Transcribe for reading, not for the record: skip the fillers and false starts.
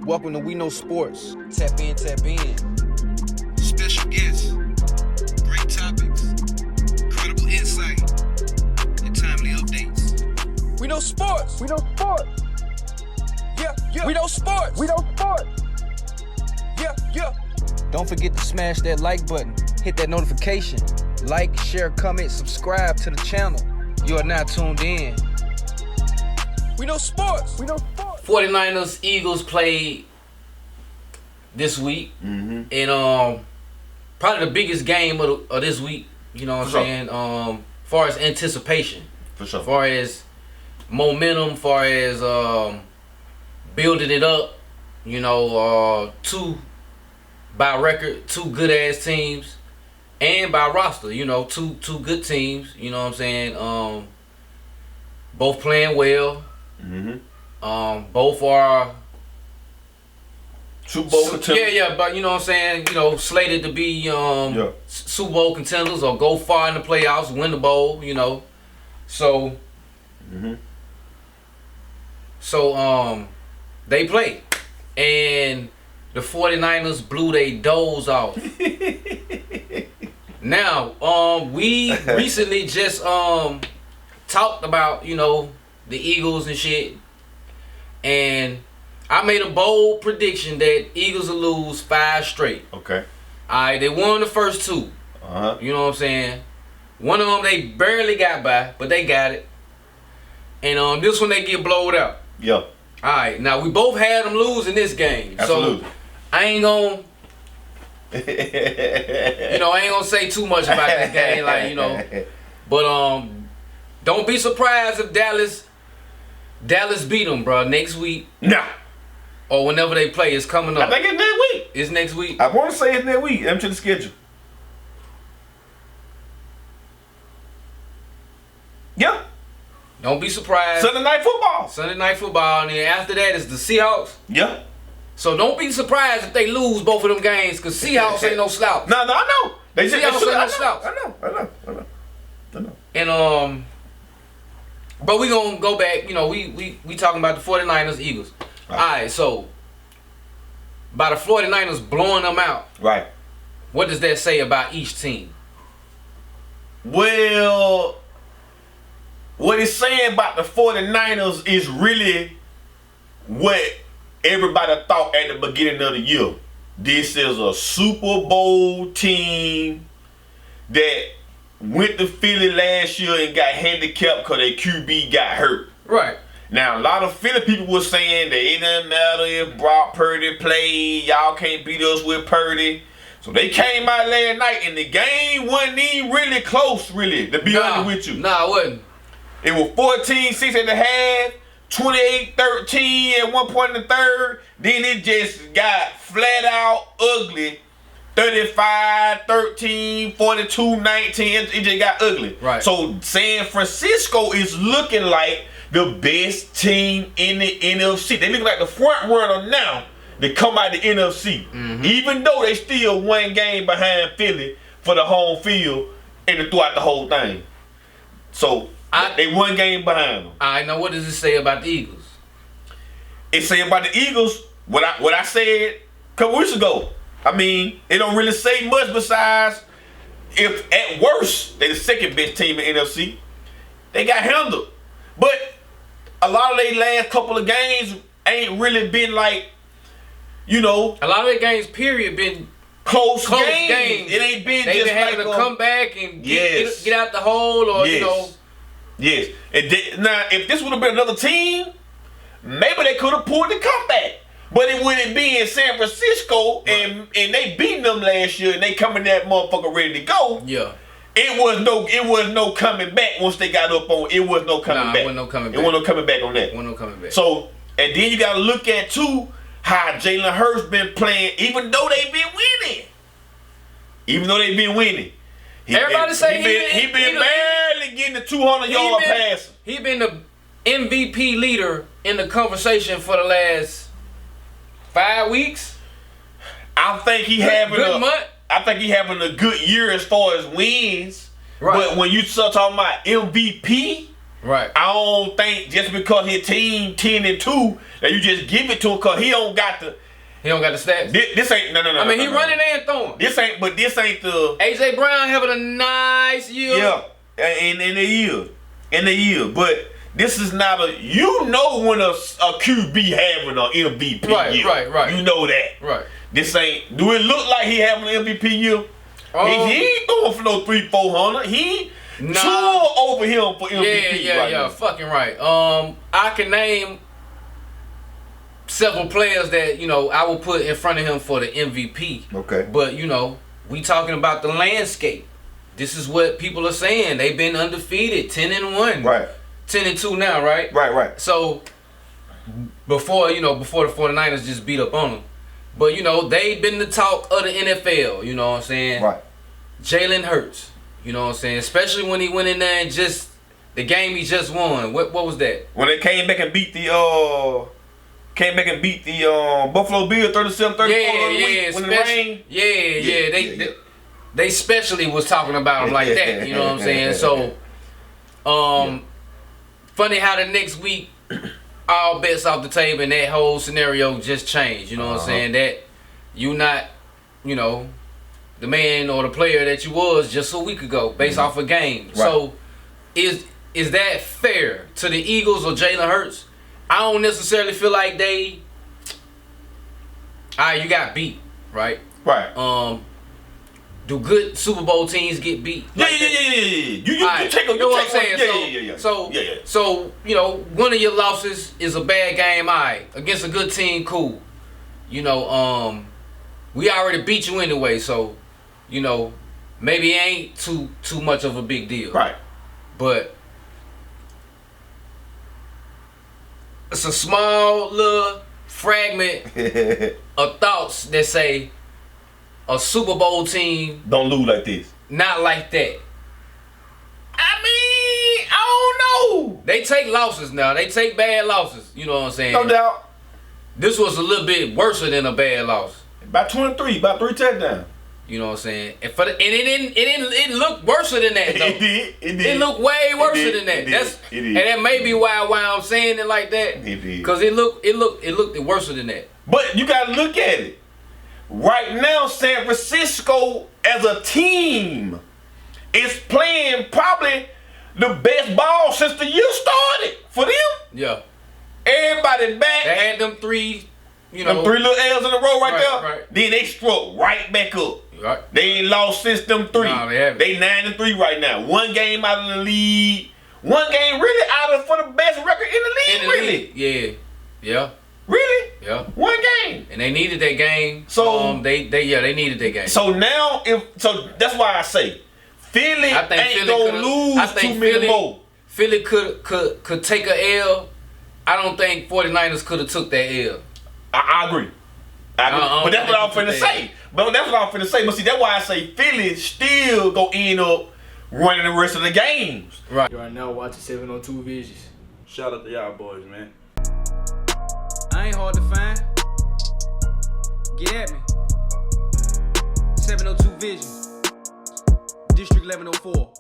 Welcome to We Know Sports. Tap in, tap in. Special guests, great topics, incredible insight, and timely updates. We Know Sports. We know sports. Yeah, yeah. We Know Sports. We know sports. Yeah, yeah. Don't forget to smash that like button. Hit that notification. Like, share, comment, subscribe to the channel. You are now tuned in. We Know Sports. We know sports. 49ers, Eagles played this week. Mm-hmm. And probably the biggest game of this week, you know what I'm For sure. saying? Far as anticipation, For sure. far as momentum, far as building it up, you know, by record, two good ass teams, and by roster, you know, two good teams, you know what I'm saying? Both playing well. Mm-hmm. Both are Super Bowl contenders. yeah, but you know what I'm saying, you know, slated to be Super Bowl contenders or go far in the playoffs, win the bowl, you know. So they play. And the 49ers blew their doors off. Now, we recently just talked about, you know, the Eagles and shit. And I made a bold prediction that Eagles will lose 5 straight. Okay. Alright, they won the first 2. Uh-huh. You know what I'm saying? One of them they barely got by, but they got it. And this one they get blowed out. Yeah. Alright, now we both had them losing this game. Absolutely. So I ain't gonna I ain't gonna say too much about this game, like, you know. But don't be surprised if Dallas beat them, bro, next week Nah. or whenever they play. It's coming I up. think it's next week. It's next week. I want to say it's next week. Enter the schedule. Yeah. Don't be surprised. Sunday night football. Sunday night football, and then after that is the Seahawks. Yeah. So don't be surprised if they lose both of them games, because Seahawks ain't no slouch. No, I know. They just Seahawks ain't no I slouch. know. And but we gonna go back. You know, we talking about the 49ers, Eagles. Right. All right, so by the 49ers blowing them out, Right. what does that say about each team? Well, what it's saying about the 49ers is really what everybody thought at the beginning of the year. This is a Super Bowl team that went to Philly last year and got handicapped because their QB got hurt. Right. Now, a lot of Philly people were saying that it doesn't matter if Brock Purdy played, y'all can't beat us with Purdy. So they came out last night and the game wasn't even really close, really, to be honest with you. Nah, it wasn't. It was 14-6 at the half, 28-13 at one point in the third. Then it just got flat out ugly. 35-13, 42-19. It just got ugly. Right. So San Francisco is looking like the best team in the NFC. They look like the front runner now to come out the NFC. Mm-hmm. Even though they still one game behind Philly for the home field and throughout the whole thing. So they one game behind them. All right, now what does it say about the Eagles? It say about the Eagles what I said a couple weeks ago. I mean, it don't really say much besides if at worst they the second best team in NFC. They got handled. But a lot of their last couple of games ain't really been like, you know, A lot of their games, period, been close close games. games. It ain't been They've just been having like to come back and Yes. get out the hole, or you Yes. know. Yes. And now, if this would have been another team, maybe they could have pulled the comeback. But it wouldn't be in San Francisco, and they beating them last year, and they coming that motherfucker ready to go. Yeah. It was no coming back once they got up on. It was no coming Nah, back. it wasn't no coming It back. wasn't no coming back on that. Wasn't no coming back. So, and then you got to look at too how Jalen Hurts been playing, even though they've been winning. Everybody say he been barely getting the 200-yard pass. He been the MVP leader in the conversation for the last 5 weeks. I think he having a good year as far as wins. Right. But when you start talking about MVP, Right. I don't think just because his team 10-2 that you just give it to him because he don't got the. He don't got the stats. This ain't no. I mean, he no. running and throwing. This ain't the. AJ Brown having a nice year. Yeah, in the year, but this is not a. You know when a QB having an MVP year. Right. You know that. Right. This ain't. Do it look like he having an MVP year? He ain't going for no 300-400. He tore over him for MVP. Yeah. now. Fucking right. I can name several players that I will put in front of him for the MVP. Okay. But we talking about the landscape. This is what people are saying. They've been undefeated, 10-1. Right. 10-2 now, right? Right. So before the 49ers just beat up on them. But they've been the talk of the NFL, you know what I'm saying? Right. Jalen Hurts, you know what I'm saying? Especially when he went in there and just the game he just won. What was that? When they came back and beat the Buffalo Bills 37-34 Yeah, when it rained. Yeah. They especially was talking about him like that, you know what I'm saying? So funny how the next week all bets off the table and that whole scenario just changed, you know what I'm saying? That you not, the man or the player that you was just a week ago based off a game. Right. So is that fair to the Eagles or Jalen Hurts? I don't necessarily feel like you got beat, right? Right. Do good Super Bowl teams get beat? Yeah. You take what I'm saying? Yeah. So one of your losses is a bad game. Against a good team, cool. We already beat you anyway, so maybe it ain't too much of a big deal. Right. But it's a small little fragment of thoughts that say a Super Bowl team don't lose like this. not like that. I mean, I don't know. They take losses now. They take bad losses. You know what I'm saying? No doubt. This was a little bit worse than a bad loss. About 23, about 3 touchdowns. You know what I'm saying? And it looked worse than that though. It did. It looked way worse than that. It did. And that may be why I'm saying it like that. It did. Because it looked worse than that. But you gotta look at it. Right now, San Francisco as a team is playing probably the best ball since the year started for them. Yeah. Everybody back. They had them three, Them 3 little L's in a row right there. Right. Then they struck right back up. Right. They ain't lost since them 3. No, they haven't. They 9-3 right now. One game out of the league. One game really out of for the best record in the league. Really? Yeah. Really? Yeah. One game. And they needed that game. So they needed that game. So now that's why I say Philly ain't gonna lose too many more. Philly could take a L. I don't think 49ers could have took that L. I agree. But that's what I'm finna say. But see, that's why I say Philly still gonna end up running the rest of the games. Right. You are now watching 702 Visions. Shout out to y'all boys, man. I ain't hard to find. Get at me. 702 Vision. District 1104.